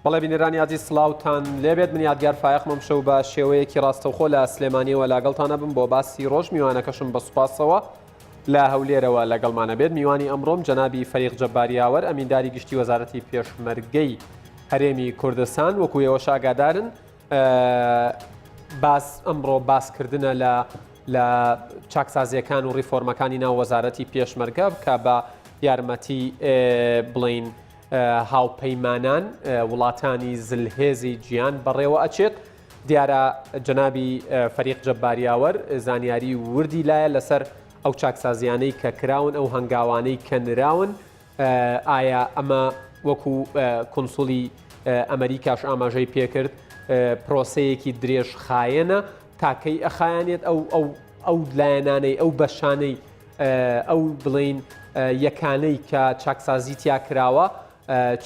بەڵێ بینێرانی عزیز سڵاوتان لێبێت من یادگار فایەقمەم شەو بە شێوەیەکی ڕاستەوخۆ لە سلێمانیەوە لەگەڵتانە بم بۆ باسی ڕۆژ میوانەکەشم بە سوپاسەوە لە هەولێرەوە لەگەڵمانە بێت. میوانی ئەمڕۆم جەنابی فەریق جەباریاوەر ئەمینداری گشتی وەزارەتی پێشمەرگەی هەرێمی کوردستان وەکو ئێوەش ئاگادارن ئەمڕۆ باسکردنە لە چاکسازیەکان و ڕیفۆرمەکانی ناو وەزارەتی پێشمەرگە بکە بە یارمەتی بڵین هاوپەیمانان وڵاتانی زلهێزی گیان بەڕێوە ئەچێت. دیارە جەنابی فەریق جەباریاوەر زانیاری وردی لایە لەسەر ئەو چاکسازیانەی کە کراون ئەو هەنگاوانەی کە نراون ئایا ئەمە وەکو کۆنسوڵی ئەمریکاش ئاماژەی پێکرد پرۆسەیەکی درێژ خایەنە تاکەی ئەخایانێت ئەو لایەنانەی ئەو بەشانەی ئەو بڵین یەکانەی کە چاکسازی تیا کراوە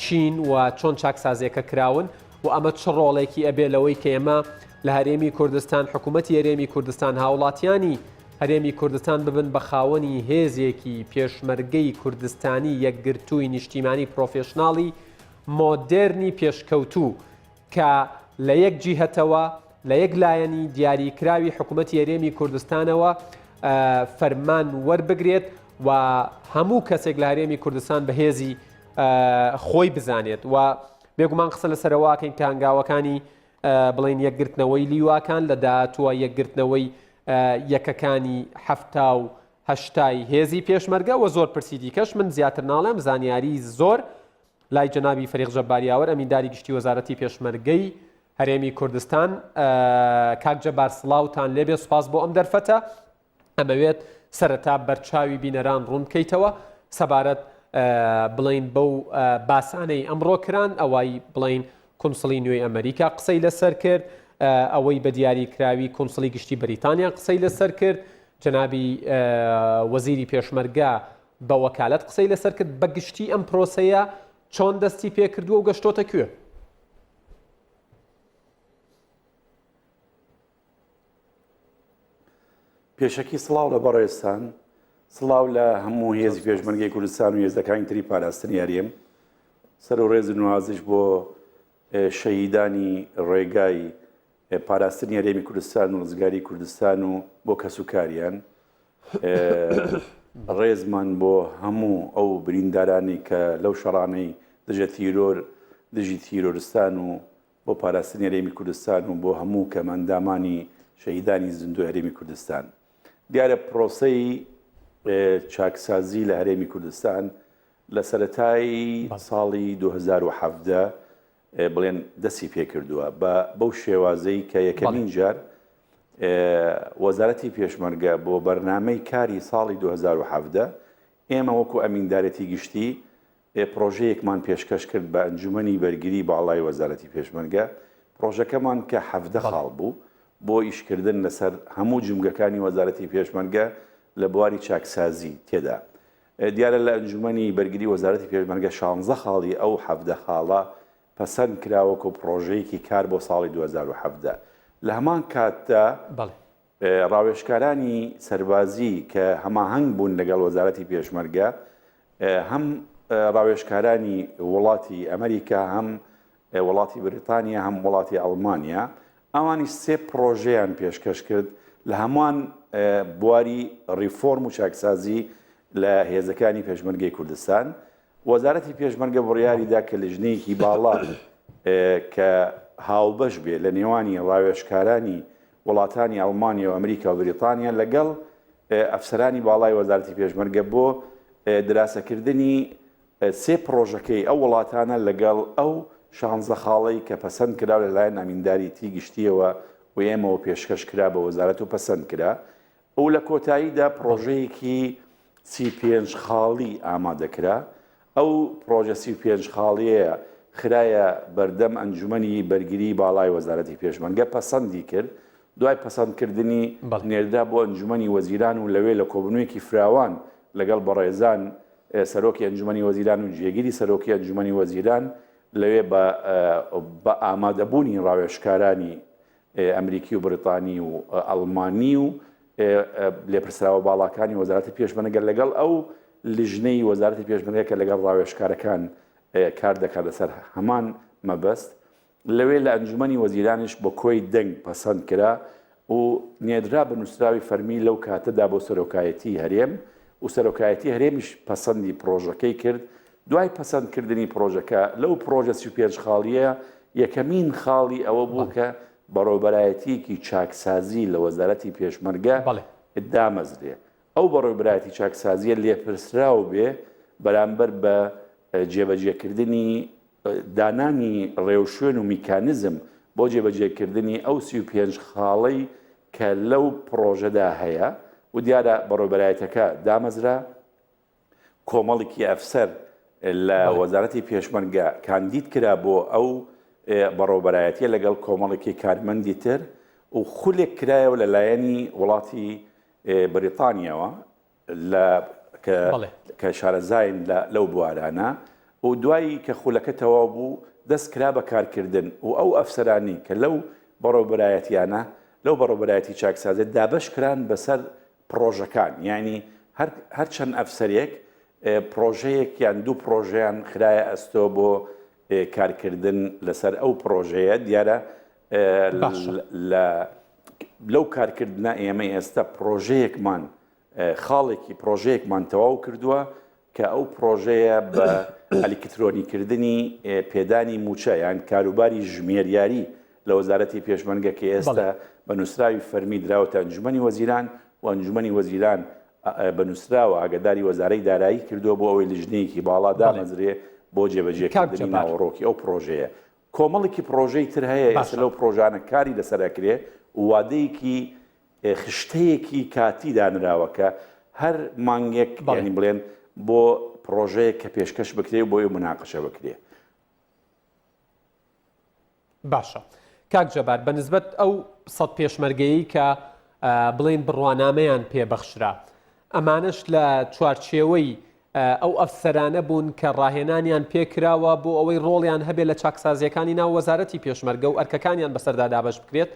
چین و چۆن چاکسازیەکە کراون و ئەمە چ ڕۆڵێکی ئەبێ لەوەی کە ئێمە لە هەرێمی کوردستان حکوومەتی هەرێمی کوردستان هاوڵاتیانی هەرێمی کوردستان ببن بە خاوەنی هێزێکی پێشمەرگەی کوردستانی یەکگرتووی نیشتیمانی پرۆفێشناڵی مۆدێرنی پێشکەوتوو کە لە یەک جیهەتەوە لە یەک لایەنی دیاریکراوی حکوومەتی هەرێمی کوردستانەوە فەرمان وەربگرێت و هەموو کەسێک لە هەرێمی کوردستان بەهێزی خۆی بزانێت و بێگومان قسە لەسەرەوەکەین کە هەنگاوەکانی بڵین یەکگرتنەوەی لیواکان لە داهاتووە یەکگرتنەوەی یەکەکانی هەفتا و هەشتای هێزی پێشمەرگە و زۆر پرسی دیکەش من زیاتر ناڵێم زانیاری زۆر لای جەنابی فەریق جەباریاوەر ئەمینداری گشتی وەزارەتی پێشمەرگەی هەرێمی کوردستان کاک جەبار سڵاوتان لێبێ سوپاس بۆ ئەم دەرفەتە. ئەمەوێت سەرەتا بەرچاوی بینەران ڕوون بکەیتەوە سەبارەت بڵین بەو باسانەی ئەمڕۆ کران ئەوەی بڵین کۆنسڵی نوێی ئەمریکا قسەی لەسەر کرد ئەوەی بە دیاریکراوی کۆنسڵی گشتی بەریتانیا قسەی لەسەر کرد جەنابی وەزیری پێشمەرگە بە وەکالەت قسەی لەسەر کرد بە گشتی ئەم پرۆسەیە چۆن دەستی پێکردووە و گەشتۆتە کوێ؟ پێشەکی سڵاو لە بەڕێستان سڵاو لە هەموو هێزی پێشمەرگەی کوردستان و هێزەکانی تری پاراستنی هەرێم سەر و ڕێز و نوازش بۆ شەهیدانی ڕێگای پاراستنی هەرێمی کوردستان و ڕزگاری کوردستان و بۆ کەسوکاریان ڕێزمان بۆ هەموو ئەو بریندارانی کە لەو شەڕانەی دژی تیرۆرستان و بۆ پاراستنی هەرێمی کوردستان و بۆ هەموو کەمەندامانی شەهیدانی زیندوو هەرێمی کوردستان. دیارە پرۆسەی چاکسازی لە هەرێمی کوردستان لە سەرەتای ساڵی 2017 بڵێن دەستی پێکردووە بەو شێوازەی کە یەکەمین جار وەزارەتی پێشمەرگە بۆ بەرنامەی کاری ساڵی 2017 ئێمە وەکو ئەمیندارەتی گشتی پرۆژەیەکمان پێشکەش کرد بە ئەنجومەنی بەرگری باڵای وەزارەتی پێشمەرگە. پرۆژەکەمان کە 17 خاڵ بوو بۆ ئیشکردن لەسەر هەموو جمگەکانی وەزارەتی پێشمەرگە لە بواری چاکسازی تێدا. دیارە لە ئەنجومەنی بەرگری وەزارەتی پێشمەرگە 16 خاڵی ئەو 17 خاڵە پەسەند کراوەکو پرۆژەیەکی کار بۆ ساڵی 2017. لە هەمان کاتدا ڕاوێژکارانی سەربازی کە هەماهەنگ بوون لەگەڵ وەزارەتی پێشمەرگە هەم ڕاوێژکارانی وڵاتی ئەمریکا هەم وڵاتی بریتانیا هەم وڵاتی ئەڵمانیا ئەوانی سێ پرۆژەیان پێشکەش کرد لە هەمووان بواری ڕیفۆرم و چاکسازی لە هێزەکانی پێشمەرگەی کوردستان. وەزارەتی پێشمەرگە بڕیاریدا کە لیژنەیەکی باڵا کە هاوبەش بێ لە نێوانی ڕاوێژکارانی وڵاتانی ئەڵمانیا و ئەمریکا و بریتانیا لەگەڵ ئەفسەرانی باڵای وەزارەتی پێشمەرگە بۆ دراسەکردنی سێ پرۆژەکەی ئەو وڵاتانە لەگەڵ ئەو 16 خاڵی کە پەسەند کرا لەلایەن ئەمینداریتی گشتیەوە و ئێمەوە پێشکەش کرا بە وەزارەت و پەسەند کرا. ئەو لە کۆتاییدا پرۆژەیەکی 35 خاڵی ئامادەکرا. ئەو پرۆژە 35 خاڵیەیە خرایە بەردەم ئەنجومەنی بەرگری باڵای وەزارەتی پێشمەرگە پەسەندی کرد. دوای پەسەندکردنی نێردا بۆ ئەنجومەنی وەزیران و لەوێ لە کۆبنوویەکی فراوان لەگەڵ بەڕێزان سەرۆکی ئەنجومەنی وەزیران و جێگیری سەرۆکی ئەنجومەنی وەزیران لەوێ بە ئامادەبوونی ڕاوێژکارانی ئەمریکی و بریتانی و ئەڵمانی و لێپرسراوە باڵاکانی وەزارەتی پێشمەرگە لەگەڵ ئەو لیژنەی وەزارەتی پێشمەرگە کە لەگەڵ ڕاوێژکارەکان کار دەکات لەسەر هەمان مەبەست لەوێ لە ئەنجومەنی وەزیرانش بە کۆی دەنگ پەسەند کرا و نێدرا بە نووسراوی فەرمی لەو کاتەدا بۆ سەرۆکایەتی هەرێم و سەرۆکایەتی هەرێمیش پەسەندی پرۆژەکەی کرد دوای پەسەندکردنی پرۆژەکە لەو پرۆژە 35 خاڵیە یەکەمین خاڵی ئەوە بوو کە بەڕێوەبەرایەتیەکی چاکسازی لە وەزارەتی پێشمەرگە دامەزرێ ئەو بەڕێوەبەرایەتی چاکسازیە لێپرسراو بێ بەرامبەر بە جێبەجێکردنی دانانی ڕێوشوێن و میکانیزم بۆ جێبەجێکردنی ئەو 35 خاڵەی کە لەو پرۆژەدا هەیە و دیارە بەڕێوەبەرایەتەکە دامەزرا کۆمەڵێکی ئەفسەر لە وەزارەتی پێشمەرگە کاندید کرا بۆ ئەو بەڕێوەبەرایەتیە لەگەڵ کۆمەڵێکی کارمەندی تر و خولێک کرایەوە لەلایەنی وڵاتی بریتانیاوە کە شارەزاین لەو بوارانە و دوایی کە خولەکە تەواو بوو دەست کرا بە کارکردن و ئەو ئەفسەرانی کە لەو بەڕێوەبەرایەتیانە لەو بەڕێوەبەرایەتی چاکسازیە دابەش کران بەسەر پرۆژەکان یعنی هەر چەند ئەفسەرێک پرۆژەیەک یان دوو پرۆژەیان خرایە ئەستۆ بۆ کارکردن لەسەر ئەو پرۆژەیە دیارە لەو کارکردنە ئێمە ئێستا پرۆژەیەکمان خاڵێکی پرۆژەیەکمان تەواو کردووە کە ئەو پرۆژەیە بە ئەلیکترۆنیکردنی پێدانی موچە یان کاروباری ژمێریاری لە وەزارەتی پێشمەرگە کە ئێستا بە نووسراوی فەرمی دراوەتە ئەنجومەنی وەزیران و ئەنجومەنی وەزیران بە نووسراوە ئاگداری وەزارەی دارایی کردووە بۆ ئەوەی لژنەیەکی باڵا دامەزرێ بۆ جێبەجێکردنی ناوەڕۆکی ئەو پرۆژەیە کۆمەڵێکی پرۆژەی تر هەیە ئێستا لەو پرۆژانە کاری لەسەرەکرێ و وادەیەکی خشتەیەکی کاتی دانراوە هەر مانگێک ینی بڵێن بۆ پرۆژەیە کە پێشکەش بکرێ و بۆی مناقەشە بکرێ باشە کاک جەبار بەنسبەت ئەو سەد پێشمەرگەیی کە بڵێن بڕوانامەیان پێبەخشرا ئەمانش لە چوارچێوەی ئەو ئەفسەرانە بوون کە ڕاهێنانیان پێکراوە بۆ ئەوەی ڕۆڵیان هەبێت لە چاکسازیەکانی ناو وەزارەتی پێشمەرگە و ئەرکەکانیان بەسەردا دابەش بکرێت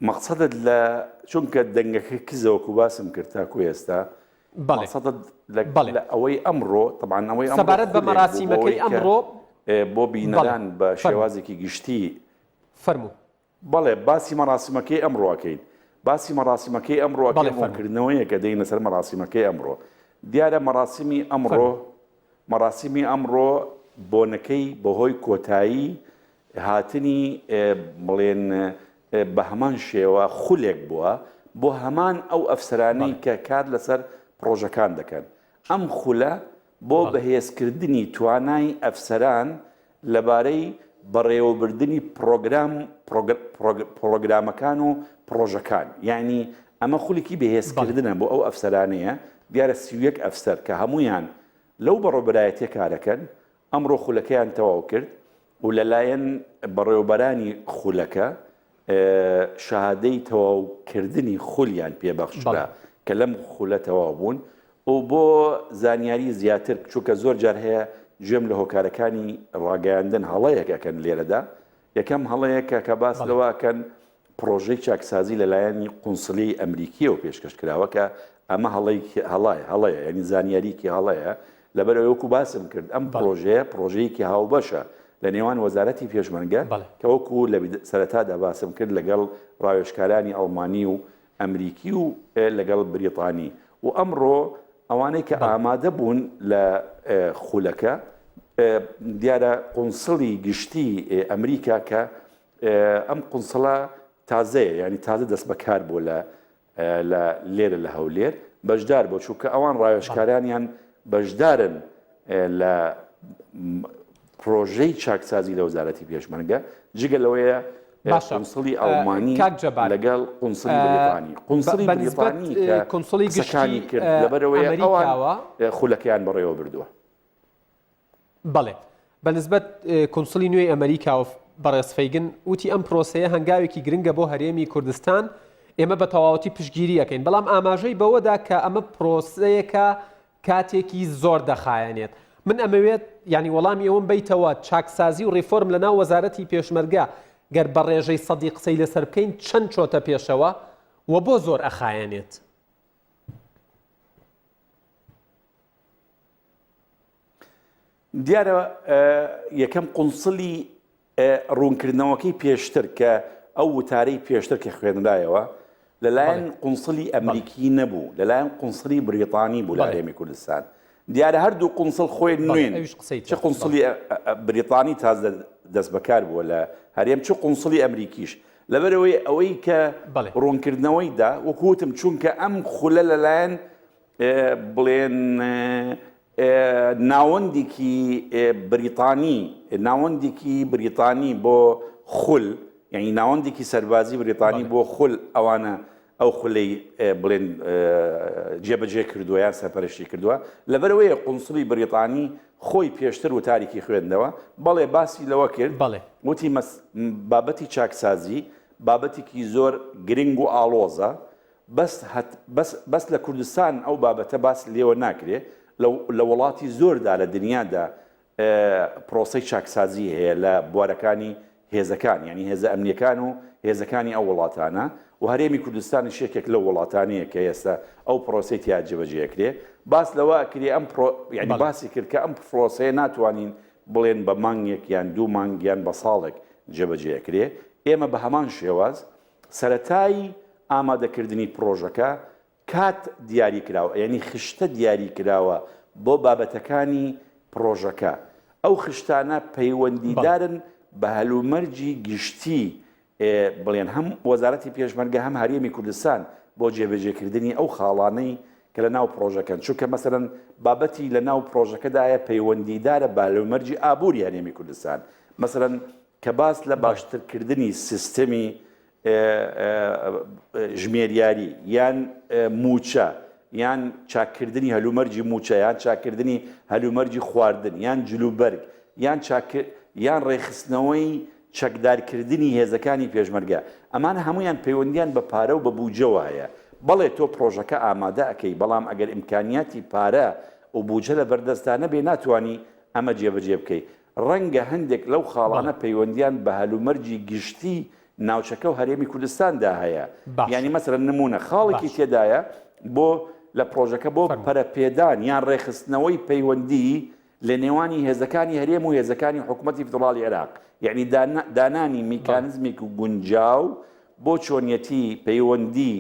مەقسەدت لە چونکە دەنگەکە کزەوەکو باسم کرد تاکو ئێستا مەقسەدت لە ئەوەی ئەمڕۆ طبعاً ئەوەی سەبارەت بە مەراسیمەکەی ئەمڕۆ بۆ بینەران بە شێوازێکی گشتی فەرموو بەڵێ باسی مەراسیمەکەی ئەمڕۆکەین باسی مەراسیمەکەی ئەمڕۆکردنەوەیە کە دەینە سەر مەراسیمەکەی ئەمڕۆ دیارە مەراسیمی ئەمڕۆ بۆنەکەی بەهۆی کۆتایی هاتنی بڵێن بە هەمان شێوە خولێک بووە بۆ هەمان ئەو ئەفسەرانەی کە کار لەسەر پرۆژەکان دەکەن ئەم خولە بۆ بەهێزکردنی توانای ئەفسەران لەبارەی بەڕێوەبردننی پرۆگرامەکان و پرۆژەکان یعنی ئەمە خولێکی بەهێزکردنە بۆ ئەو ئەفسەرانەیە دیارە 31 ئەفسەر کە هەمویان لەو بەڕێوەبەرایەتیە کارەکەن ئەمڕۆ خولەکەیان تەواو کرد و لەلایەن بەڕێوەبەرانی خولەکە شەهادەی تەواوکردنی خولیان پێبەخشرا کە لەم خولە تەواو بوون و بۆ زانیاری زیاتر چووکە زۆر جار هەیە گوێم لە هۆکارەکانی ڕاگەیاندن هەڵەیەکەکەن لێرەدا یەکەم هەڵەیەکە کە باس لەوەکەن پرۆژەی چاکسازی لەلایەنی قونسڵی ئەمریکیەوە پێشکەش کراوە کە ئەمە هەڵەیە ینی زانیاریکی هەڵەیە لەبەرەوەی وەکو باسم کرد ئەم پرۆژەیەکی هاوبەشە لە نێوان وەزارەتی پێشمەرگە کە وەکو لە سەرەتادا باسم کرد لەگەڵ ڕاوێژکارانی ئەڵمانی و ئەمریکی و لەگەڵ بریتانی و ئەمڕۆ ئەوانەی کە ئامادە بوون لە خولەکە دیارە قونسڵی گشتی ئەمریکا کە ئەم قونسڵە تازەیە ینی تازە دەست بەکار بۆ لە لێرە لە هەولێر بەشدار بۆ چووکە ئەوان ڕاوێژکارانیان بەشدارن لە پرۆژەی چاکسازی لە وەزارەتی پێشمەرگە جگە لەوەیە قونسڵی ئەڵمانی لەگەڵ قونسڵی بریتانی قونسڵی بریتانی کۆنسڵی گشتانی کرد لەبەرەوەی ئەوان خولەکەیان بەڕێوە بردووە بەڵێ بەنسبەت کۆنسڵی نوێی ئەمریکا و بەڕێزفەیگن وتی ئەم پرۆسەیە هەنگاوێکی گرنگە بۆ هەرێمی کوردستان ئێمە بە تەواوەتی پشتگیری ئەەکەین بەڵام ئاماژەی بەوەدا کە ئەمە پرۆسەیەکە کاتێکی زۆر دەخایەنێت من ئەمەوێت ینی وەڵامی ئەوم بیتەوە چاکسازی و ڕیفۆرم لە ناو وەزارەتی پێشمەرگە گەر بە ڕێژەی سەدی قسەی لەسەر بکەین چەند چۆتە پێشەوە و بۆ زۆر ئەخایەنێت دیارە یەکەم قونسڵی ڕوونکردنەوەکەی پێشتر کە ئەو وتارەی پێشتر کە خوێندرایەوە لەلایەن قونسڵی ئەمریکی نەبوو لەلایەن قونسڵی بریتانی بوو لە هەرێمی کوردستان دیارە هەردوو قونسڵ خۆی نوێن چه قونسڵی بریتانی تازە دەست بەکار بووە لە هەرێم چه قونسڵی ئەمریکیش لەبەرەوەی ئەوەی کە ڕوونکردنەوەیدا وەکوتم چونکە ئەم خولە لەلایەن بڵێن ناوەندێکی بریتانی بۆ خول یعنی ناوەندێکی سەربازی بریتانی بۆ خول ئەوانە ئەو خولەی بڵێن جێبەجێ کردووە یان سەرپەرشتی کردووە لەبەرەوەی قونسڵی بریتانی خۆی پێشتر و تاریکی خوێندەوە بەڵێ باسی لەوە کرد وتی بابەتی چاکسازی بابەتێکی زۆر گرنگ و ئاڵۆزە بەس لە کوردستان ئەو بابەتە باس لێوە ناکرێ لە وڵاتی زۆردا لە دنیادا پرۆسەی چاکسازی هەیە لە بوارەکانی هێزەکان ینی هێزە ئەمنیەکان و هێزەکانی ئەو وڵاتانە و هەرێمی کوردستانی شێکێک لە وڵاتانەیە کە ئێستا ئەو پرۆسی تیا جێبەجێکرێ باس لەوە کرێ ئەم ینی باسی کرد کە ئەم پرۆسەیە ناتوانین بڵێن بە مانگێک یان دوو مانگ یان بە ساڵێک جێبەجێکرێ ئێمە بە هەمان شێواز سەرەتایی ئامادەکردنی پرۆژەکە کات دیاری کراوە یعنی خشتە دیاری کراوە بۆ بابەتەکانی پرۆژەکە ئەو خشتانە پەیوەندیدارن بە هەلومەرجی گشتی بڵێن هەم وەزارەتی پێشمەرگە هەم هەرێمی کوردستان بۆ جێبەجێکردنی ئەو خاڵانەی کە لە ناو پرۆژەکەن چونکە مەسەرەن بابەتی لە ناو پرۆژەکەدایە پەیوەندیدارە بە هەلومەرجی ئابووری هەرێمی کوردستان مەسەرەن کە باس لە باشترکردنی سیستەمی ژمێریاری یان موچە یان چاکردنی هەلومەرجی موچە یان چاکردنی هەلومەرجی خواردن یان جلوبەرگ یان ڕێخستنەوەی چەکدارکردنی هێزەکانی پێشمەرگە ئەمانە هەمویان پەیوەندیان بە پارە و بە بوجەوە هەیە بەڵێ تۆ پرۆژەکە ئامادە ئەەکەی بەڵام ئەگەر ئیمکانیاتی پارە و بوجە لە بەردەستانە بێ ناتوانانی ئەمە جێبەجێ بکەیت ڕەنگە هەندێک لەو خاڵانە پەیوەندیان بە هەلومەرجی گشتی ناوچەکە و هەرێمی کوردستاندا هەیە ینی مەسەرەن نمونە خاڵێکی تێدایە بۆ لە پرۆژەکە بۆ پەرەپێدان یان ڕێخستنەوەی پەیوەندی لە نێوانی هێزەکانی هەرێم و هێزەکانی حکوومەتی فدراڵی عێراق یعنی دانانی میکانزمێک و گونجاو بۆ چۆنیەتی پەیوەندی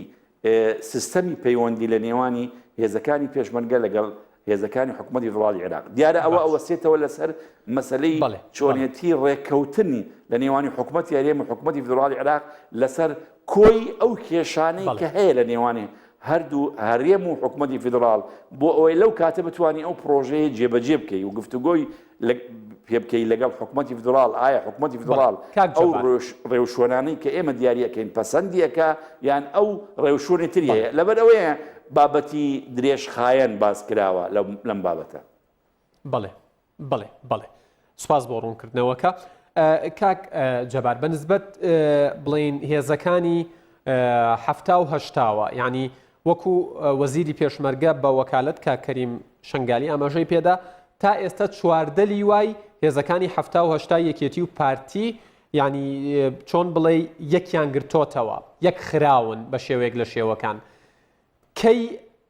سیستەمی پەیوەندی لە نێوانی هێزەکانی پێشمەرگە لەگەڵ هێزەکانی حکوومەتی فدراڵی عێراق دیارە ئەوە ئەوەسێتەوە لەسەر مەسەلەی چۆنیەتی ڕێککەوتنی لە نێوانی حکوومەتی هەرێم و حکوومەتی فدراڵی عێراق لەسەر کۆی ئەو کێشانەی کە هەیە لە نێوانی هەردوو هەرێم و حکوومەتی فدراڵ بۆ ئەوەی لەو کاتە بتوانانی ئەو پرۆژەیە جێبەجێ بکەی و گفتوگۆی پێ بکەی لەگەڵ حکوومەتی فدراڵ ئایا حکوومەتی فدراڵ ئەو ڕێوشۆنانەی کە ئێمە دیاریەکەین پەسەندیەکە یان ئەو ڕێوشۆنی تری هەیە لەبەرەوەیە بابەتی درێژخایەن باس کراوە لەم بابەتە بەڵێ سوپاس بۆ ڕوونکردنەوەکە کاک جەبار بەنسبەت بڵین هێزەکانی هەفتا و هەشتاوە یعنی وەکو وەزیری پێشمەرگە بە وەکالەت کاکەریم شنگالی ئاماژەی پێدا تا ئێستا چواردەلی وای هێزەکانی هەفتا و هەشتا یەکێتی و پارتی یعنی چۆن بڵێ یەکیان گرتۆتەوە یەک خراون بە شێوەیەک لە شێوەکان کەی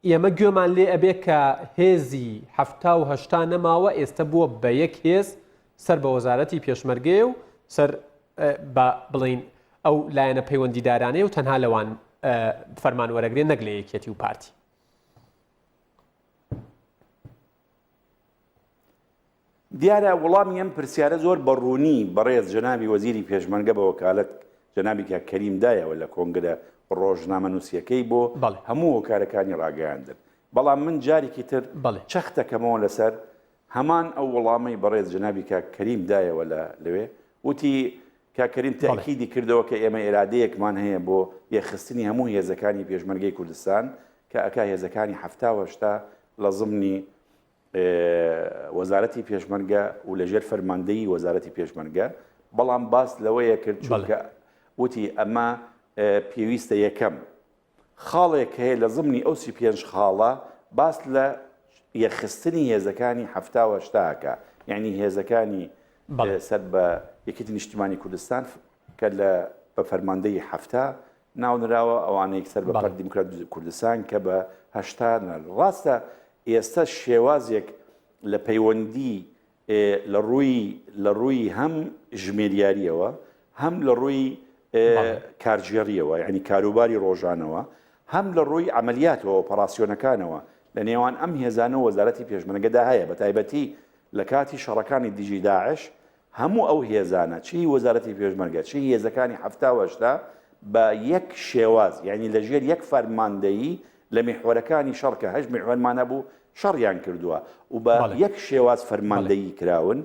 ئێمە گوێمان لێ ئەبێ کە هێزی هەفتا و هەشتا نەماوە ئێستا بووە بە یەک هێز سەر بە وەزارەتی پێشمەرگێ و سەر بە بڵین ئەو لایەنە پەیوەندیدارانەیە و تەنها لەوان فەرمانوەرەگرێ نەک لە یەکێتی و پارتی دیارە وەڵامی ئەم پرسیارە زۆر بەڕوونی بەڕێز جەنابی وەزیری پێشمەرگە بە وەکالەت جەنابی کەریمدایەوە لە کۆنگرە ڕۆژنامەنووسیەکەی بۆ هەموو هۆکارەکانی ڕاگەیاندن بەڵام من جارێکی تر چەختەکەمەوە لەسەر هەمان ئەو وەڵامەی بەڕێز جەنابی کەریمدایەوە لەوێ وتی کاکەریم تاکیدی کردەوە کە ئێمە ئێرادەیەکمان هەیە بۆ یەخستنی هەموو هێزەکانی پێشمەرگەی کوردستان کە ئەکا هێزەکانی هەفتا و هەشتا لە ضمنی وەزارەتی پێشمەرگە و لەژێر فەرماندەیی وەزارەتی پێشمەرگە بەڵام باس لەوەیە کرد چونکە وتی ئەمە پێویستە یەکەم خاڵێک هەیە لە ضمنی ئەو 35 خاڵە باس لە یەخستنی هێزەکانی هەفتا و هەشتاکە یعنی هێزەکانی سەر بە یەکێتی نیشتیمانی کوردستان کە بە فەرماندەی هەفتا ناونراوە ئەوانەیە سەر بە پەر دیموکرات کوردستان کە بە هەشتا ڕاستە ئێستا شێوازێک لە پەیوەندی لە ڕووی هەم ژمێریاریەوە هەم لە ڕووی کارژێریەوە یعنی کاروباری ڕۆژانەوە هەم لە ڕووی عملیاتەوە ئۆپەراسیۆنەکانەوە لە نێوان ئەم هێزانە وەزارەتی پێشمەرگەدا هەیە بە تایبەتی لە کاتی شەڕەکانی دیژی داعش هەموو ئەو هێزانە چی وەزارەتی پێشمەرگە چی هێزەکانی هەفتاوەشتا بە یەک شێواز یعنی لەژێر یەک فەرماندەیی لە میحوەرەکانی شەڕ کە هەژ میحوەرمانە بوو شەڕیان کردووە و بە یەک شێواز فەرماندەیی کراون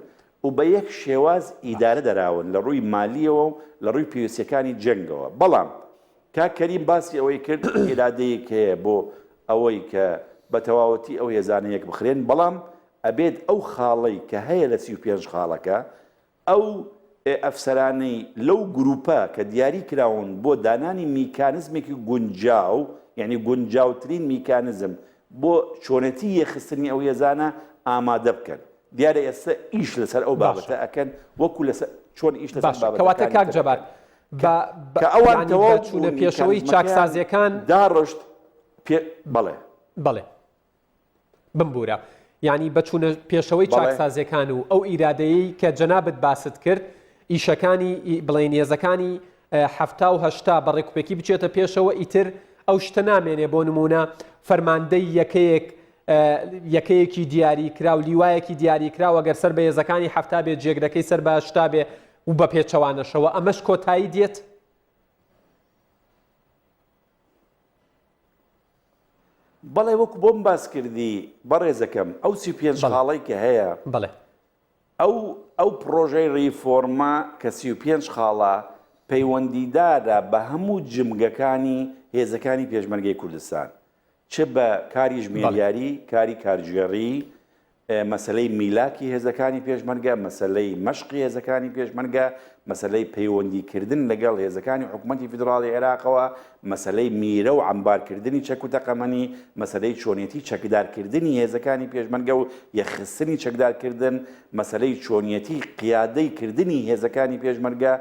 و بە یەک شێواز ئیدارە دەراون لە ڕووی مالیەوە و لە ڕووی پێویستیەکانی جەنگەوە بەڵام کاکەریم باسی ئەوەی کرد ئێرادەیەک هەیە بۆ ئەوەی کە بە تەواوەتی ئەو هێزانەیەک بخرێن بەڵام ئەبێت ئەو خاڵەی کە هەیە لە 35 خاڵەکە ئەو ئەفسەرانەی لەو گروپە کە دیاری کراون بۆ دانانی میکانزمێکی گونجاو یعنی گونجاوترین میکانزم بۆ چۆنەتی یەخستنی ئەو هێزانە ئامادە بکەن دیارە ئێستا ئیش لەسەر ئەو بابەتە ئەکەن وەکو لەسەر چۆن ئیش لەسەر بابەتەکان کەواتە کاک جەبار کە ئەوان تەواو چوونە پێشەوەی چاکسازیەکان داڕشت بەڵێ بمبورە یعنی بەچوونە پێشەوەی چاکسازیەکان و ئەو ئیرادەیەی کە جەنابەت باست کرد ئیشەکانی بڵێن هێزەکانی هەفتا و هەشتا بەڕێکوپێکی بچێتە پێشەوە ئیتر ئەو شتە نامێنێ بۆ نمونە فەرماندەی یەکەیەکی دیاری کرا و لیوایەکی دیاری کرا و ئەگەر سەر بە هێزەکانی هەفتا بێت جێگرەکەی سەر بە هەشتا بێ و بە پێچەوانەشەوە ئەمەش کۆتایی دێت بەڵێ وەکو بۆم باس کردی بەڕێزەکەم ئەو 35 خاڵی کە هەیە بڵێ ئەو پرۆژەی ڕیفۆرما کە 35 خاڵە پەیوەندیدارە بە هەموو جمگەکانی هێزەکانی پێشمەرگەی کوردستان چ بە کاری ژمێریاری کاری کارژێڕی مەسلەی میلاکی هێزەکانی پێشمەرگە مەسلەی مەشقی هێزەکانی پێشمەرگە مەسلەی پەیوەندیکردن لەگەڵ هێزەکانی حکوومەتی فیدراڵی عێراقەوە مەسلەی میرە و عەمبارکردنی چەک و تەقەمەنی مەسلەی چۆنیەتی چەکدارکردنی هێزەکانی پێشمەرگە و یەخستنی چەکدارکردن مەسلەی چۆنیەتی قیادەی کردنی هێزەکانی پێشمەرگە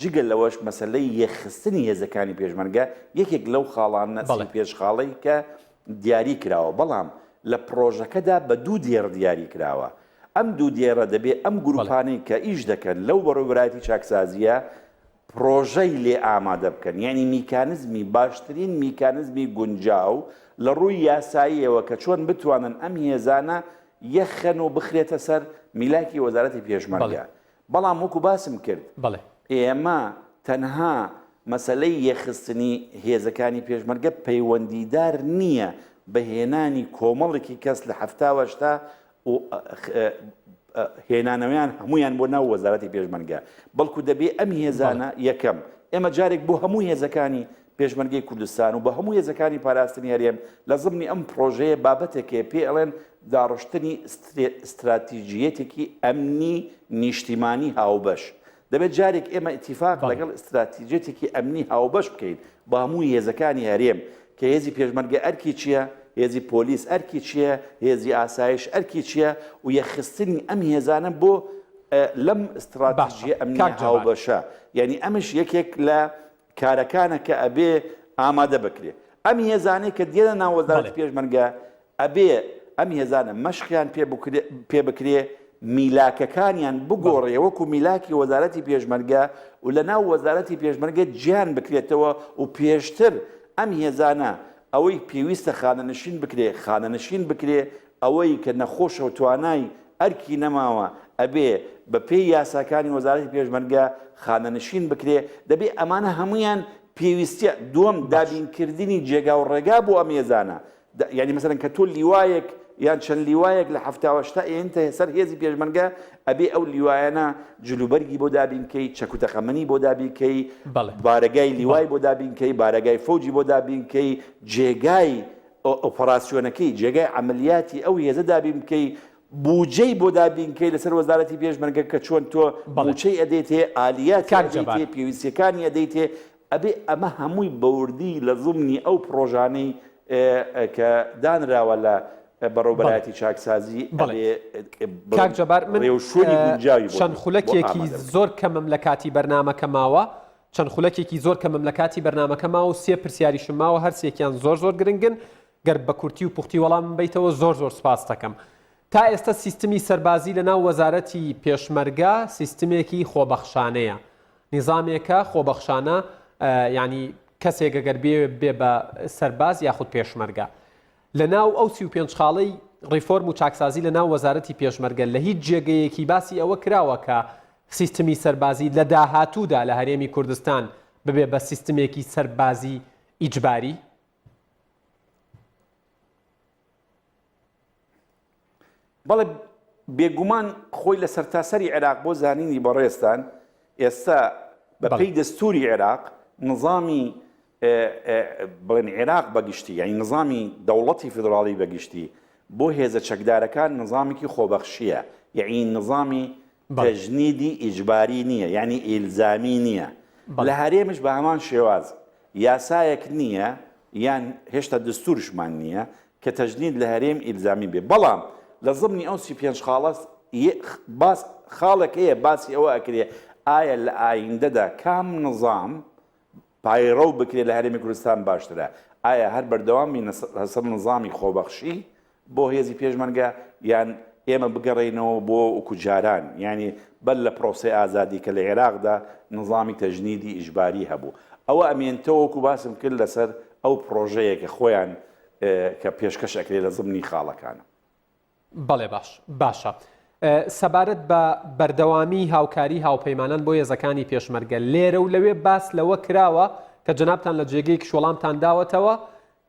جگەل لەوەش مەسلەی یەخستنی هێزەکانی پێشمەرگە یەکێک لەو خاڵانە پێش خاڵی کە دیاری کراوە بەڵام لە پرۆژەکەدا بە دوو دێڕ دیاری کراوە ئەم دوو دێڕە دەبێت ئەم گروپانەی کە ئیش دەکەن لەو بەڕێوەبەرایەتی چاکسازیە پرۆژەی لێ ئامادە بکەن یعنی میکانزمی باشترین میکانزمی گونجاو لە ڕووی یاساییەوە کە چۆن بتوانن ئەم هێزانە یەخەن و بخرێتە سەر میلاکی وەزارەتی پێشمەرگە بەڵام وەکو باسم کرد ئێمە تەنها مەسلەی یەخستنی هێزەکانی پێشمەرگە پەیوەندیدار نییە بەهێنانی کۆمەڵێکی کەس لە هەفتاوەشتا و هێنانەوەیان هەمویان بۆ ناو وەزارەتی پێشمەرگە بەڵکو دەبێ ئەم هێزانە یەکەم ئێمە جارێک بۆ هەموو هێزەکانی پێشمەرگەی کوردستان و بە هەموو هێزەکانی پاراستنی هەرێم لە زمانی ئەم پرۆژەیە بابەتێکێ پێ ئەڵێن داڕشتنی استراتیژیەتێکی ئەمنی نیشتیمانی هاوبەش دەبێت جارێک ئێمە ئیتیفاق لەگەڵ استراتیژیەتێکی ئەمنی هاوبەش بکەین بە هەموو هێزەکانی هەرێم کە هێزی پێشمەرگە ئەرکی چییە هێزی پۆلیس ئەرکی چییە هێزی ئاسایش ئەرکی چییە و یەخستنی ئەم هێزانە بۆ لەم استراتیژیە ئەمنی هاوبەشە یعنی ئەمش یەکێک لە کارەکانە کە ئەبێ ئامادە بکرێ ئەم هێزانەی کە دێنە ناو وەزارەتی پێشمەرگە ئەبێ ئەم هێزانە مەشقیان پێ بکرێ میلاکەکانیان بگۆڕێ وەکو میلاکی وەزارەتی پێشمەرگە و لە ناو وەزارەتی پێشمەرگە گیان بکرێتەوە و پێشتر ئەم هێزانە ئەوەی پێویستە خانەنشین بکرێ خانەنشین بکرێ ئەوەی کە نەخۆشە و توانای ئەرکی نەماوە ئەبێ بە پێی یاساکانی وەزارەتی پێشمەرگە خانەنشین بکرێ دەبێ ئەمانە هەمویان پێویستە دووەم دابینکردنی جێگا و ڕێگا بۆ ئەم هێزانە یعنی مەسەڵەن کە تۆ لیوایەک یان چەند لیوایەک لە هەفتاوەشتا ئێنتە سەر هێزی پێشمەرگە ئەبێ ئەو لیوایەنە جلوبەرگی بۆ دابینکەی چەکوتەقەمەنی بۆ دابینکەی بارەگای لیوای بۆ دابینکەی بارەگای فەوجی بۆ دابینکەی جێگای ئۆپەراسیۆنەکەی جێگای عملیاتی ئەو هێزە دابینکەی بودجەی بۆ دابینکەی لەسەر وەزارەتی پێشمەرگە کە چۆن تۆ بودجەی ئەدەیتێ ئالیاتی ئەدەیتێ پێویستیەکانی ئەدەیتێ ئەبێ ئەمە هەمووی بەوردی لە زمنی ئەو پرۆژانەی کە دانراوە لە بەڕێوەبەرایەتی چاکسازی کاک جەبار من چەند خولەکێکی زۆر کەمم لە کاتی بەرنامەکە ماوە چەند خولەکێکی زۆر کەمم لە کاتی بەرنامەکە ماوە و سێ پرسیاریشم ماوە هەرسێکیان زۆر گرنگن گەر بە کورتی و پوختی وەڵام بیتەوە زۆر سپاس دەکەم تا ئێستا سیستمی سەربازی لەناو وەزارەتی پێشمەرگە سیستمێکی خۆبەخشانەیە، نیزامێکە خۆبەخشانە، ینی کەسێک ئەگەر بێ بە سەرباز یاخود پێشمەرگە. لەناو ئەو 35 خاڵەی ڕیفۆرم و چاکسازی لەناو وەزارەتی پێشمەرگە لە هیچ جێگەیەکی باسی ئەوە کراوە کە سیستمی سەربازی لە داهاتوودا لە هەرێمی کوردستان ببێ بە سیستمێکی سەربازی ئیجباری؟ بەڵێ بێگومان خۆی لە سەرتاسەری عێراق بۆ زانینی بەڕێستان ئێستا بەپێی دەستوری عێراق نظامی بڵێن عێراق بەگشتی، یعنی نظامی دەوڵەتی فیدراڵی بەگشتی بۆ هێزە چەکدارەکان نظامێکی خۆبەخشیە، یعنی نظامی تەجنیدی ئیجباری نییە، یعنی ئیلزامی نییە. لە هەرێمش بە هەمان شێواز یاسایەک نییە یان هێشتا دستورشمان نییە کە تەجنید لە هەرێم ئیلزامی بێ. بەڵام لە ضمنی ئەو 35 خاڵە خاڵێک هەیە باسی ئەوە ئەکرێ ئایا لە ئایندەدا کام نظام پایڕەو بکرێت لە هەرێمی کوردستان باشترە، ئایا هەر بەردەوامی هەسەر نظامی خۆبەخشی بۆ هێزی پێشمەرگە یان ئێمە بگەڕێنەوە بۆ وکوجاران، ینی بەر لە پرۆسی ئازادی کە لە عێراقدا نظامی تەجنیدی ئیجباری هەبوو. ئەوە ئەمێنتەوەکو باسم کرد لەسەر ئەو پرۆژەیەکە خۆیان کە پێشکەش ئەکرێت لە ضمنی خاڵەکانە. بەڵێ باشە. سەبارەت بە بەردەوامی هاوکاری هاوپەیمانان بۆ هێزەکانی پێشمەرگە لێرە و لەوێ باس لەوە کراوە کە جەنابتان لە جێگەیەکی وەڵامتان داوەتەوە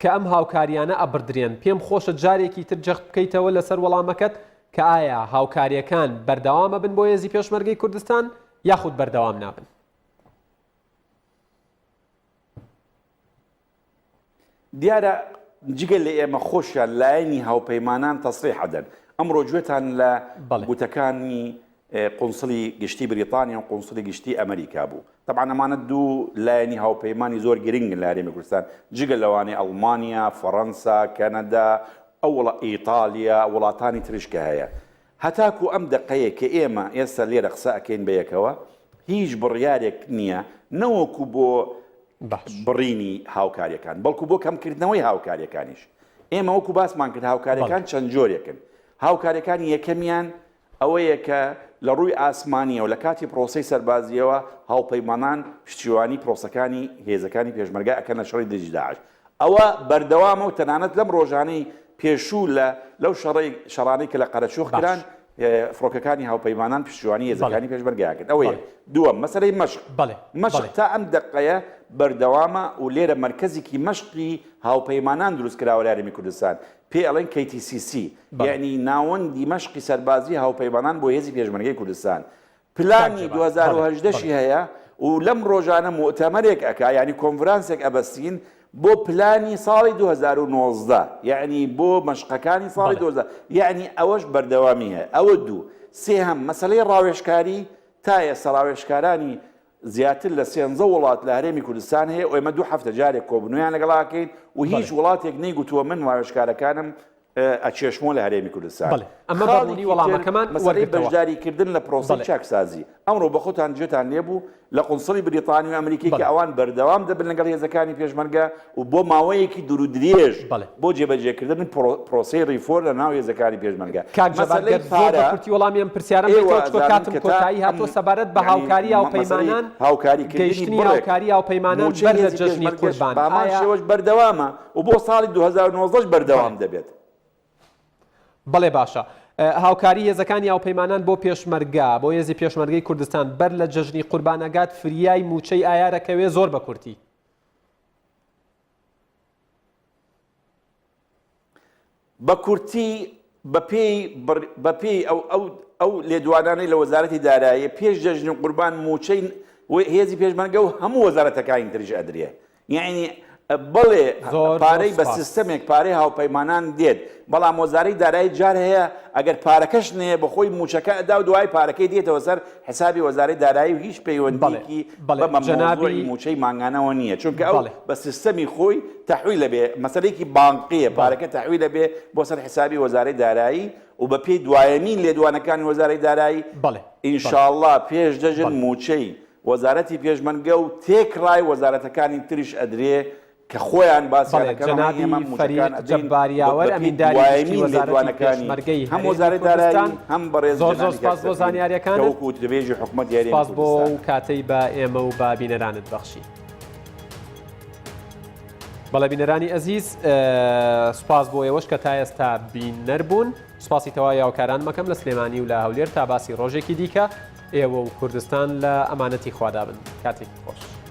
کە ئەم هاوکاریانە ئەبردرێن. پێم خۆشە جارێکی تر جەخت بکەیتەوە لەسەر وەڵامەکەت کە ئایا هاوکاریەکان بەردەوامە بن بۆ هێزی پێشمەرگەی کوردستان یاخود بەردەوام نابن؟ دیارە جگە لە ئێمە خۆشیان لایەنی هاوپەیمانان تەسریح دەن. ئەمڕۆ گوێتان لە گوتەکانی قونسڵی گشتی بریتانیا و قونسڵی گشتی ئەمریکا بوو. طبعا ئەمانە دوو لایەنی هاوپەیمانی زۆر گرنگن لە هەرێمی کوردستان، جگە لەوانەی ئەڵمانیا، فەڕەنسا، کەنەدا، ئەو ئیتالیا، وڵاتانی تریشکە هەیە. هەتاکو ئەم دقەیە کە ئێمە ئێستا لێرە قسە ئەکەین بەیەکەوە هیچ بڕیارێک نییە نەوەکو بۆ بڕینی هاوکاریەکان، بەڵکو بۆ کەمکردنەوەی هاوکاریەکانیش. ئێمە وەکو باسمان کرد هاوکاریەکان چەند جۆرێکن. هاوکاریەکانی یەکەمیان ئەوەیە کە لە ڕووی ئاسمانیە و لە کاتی پرۆسی سەربازیەوە هاوپەیمانان پشتیوانی پرۆسەکانی هێزەکانی پێشمەرگە ئەکەنە شەڕی دژی داعش. ئەوە بەردەوامە و تەنانەت لەم ڕۆژانەی پێشوو لەو شەڕانەی کە لە قەرەچۆخ کران فڕۆکەکانی هاوپەیمانان پشتیوانی هێزەکانی پێشمەرگەکرد. ئەوەیە. دووەم مەسەلەی مەشق. مەشق تا ئەم دقەیە بەردەوامە و لێرە مرکزێکی مەشقی هاوپەیمانان دروست کراوە لە هەرێمی کوردستان، پێ ئەڵێن KTCC، یعنی ناوەندی مەشقی سەربازی هاوپەیمانان بۆ هێزی پێشمەرگەی کوردستان. پلانی 2018 هەیە و لەم ڕۆژانە مؤتەمەرێک ئەکا، ینی کۆنفرانسێک ئەبەستین بۆ پلانی ساڵی 2019، یعنی بۆ مەشقەکانی ساڵی 2019، یعنی ئەوەش بەردەوامی هەیە. ئەوە دوو. سێهەم مەسەلەی ڕاوێژکاری، تا ئێستا ڕاوێژکارانی زیاتر لە 13 وڵات لە هەرێمی کوردستان هەیە و ئێمە 2 هەفتە جارێک کۆبنویان لەگەڵاکەین و هیچ وڵاتێک نەیگوتووە من ڕاوێژکارەکانم ئەچێشمۆ لە هەرێمی کوردستان. ئەمە بەڕوونی وەڵامەکەمان مەسەلەی بەشداریکردن لە پرۆسی چاکسازی. ئەمڕۆ بە خۆتان جێتان لێبوو لە قونسڵی بریتانی و ئەمریکی کە ئەوان بەردەوام دەبن لەگەڵ هێزەکانی پێشمەرگە و بۆ ماوەیەکی دوور و درێژ بۆ جێبەجێکردن پرۆسەی ڕیفۆر لە ناو هێزەکانی پێشمەرگە. مەسەلەی پارە وەڵامیان پرسیارم کاتم کۆتایی هاتووە سەبارەت بە هاوکاری هاوپەیمانان، هاوکاریکردنی هاوکاری هاوپەیمانان بەر لە جەژنی قوربان شێوەش بەردەوامە و بۆ ساڵی 2019 بەردەوام دەبێت. بەڵێ باشە. هاوکاری هێزەکانی هاوپەیمانان بۆ پێشمەرگە بۆ هێزی پێشمەرگەی کوردستان بەر لە جەژنی قوربانەگات فریای موچەی ئایارەکەوێ زۆر بە کورتی. بە کورتی بەپێی ئەو لێدوانانەی لە وەزارەتی داراییە پێش جەژنی قوربان موچەی هێزی پێشمەرگە و هەموو وەزارەتەکانی تریش ئەدرێ. یعنی بڵێ پارەی بە سیستەمێک پارەی هاوپەیمانان دێت، بەڵام وەزارەی دارایی جار هەیە ئەگەر پارەکەش نەیە بەخۆی موچەکە ئەدا و دوای پارەکەی دێتەوە سەر حسابی وەزارەی دارایی و هیچ پەیوەندیکی بە مەموڵی موچەی مانگانەوە نییە، چونکە ئەو بە سیستەمی خۆی تەحویل لەبێ مەسەلەیەکی بانقیە، پارەکە تەحویل لەبێ بۆ سەر حسابی وەزارەی دارایی و بە پێی دوایەمین لێدوانەکانی وەزارەی دارایی ئینشاءڵڵا پێش دەژن موچەی وەزارەتی پێشمەرگە و تێکڕای وەزارەتەکانی تریش ئەدرێ کە خۆیان باسییانەکەم جەنابی فەرید جەباریاوەر ئەمینداری وەزارەتی پێشمەرگەی هەم وەزارەتی دارایی هەم بەڕێز زۆر سپاس بۆ زانیاریەکانت وەکو دەبێژی حکوومەت یاری سپاس بۆ و کاتەی بە ئێمە و بە بینەرانت بەخشی. بەڵێ بینەرانی ئەزیز سپاس بۆ ئێوەش کە تا ئێستا بینەر بوون. سپاسی تەواوی یاوکاران مەکەم لە سلێمانی و لە هەولێر تا باسی ڕۆژێکی دیکە ئێوە و کوردستان لە ئەمانەتی خوادا بن. کاتێکی خۆش.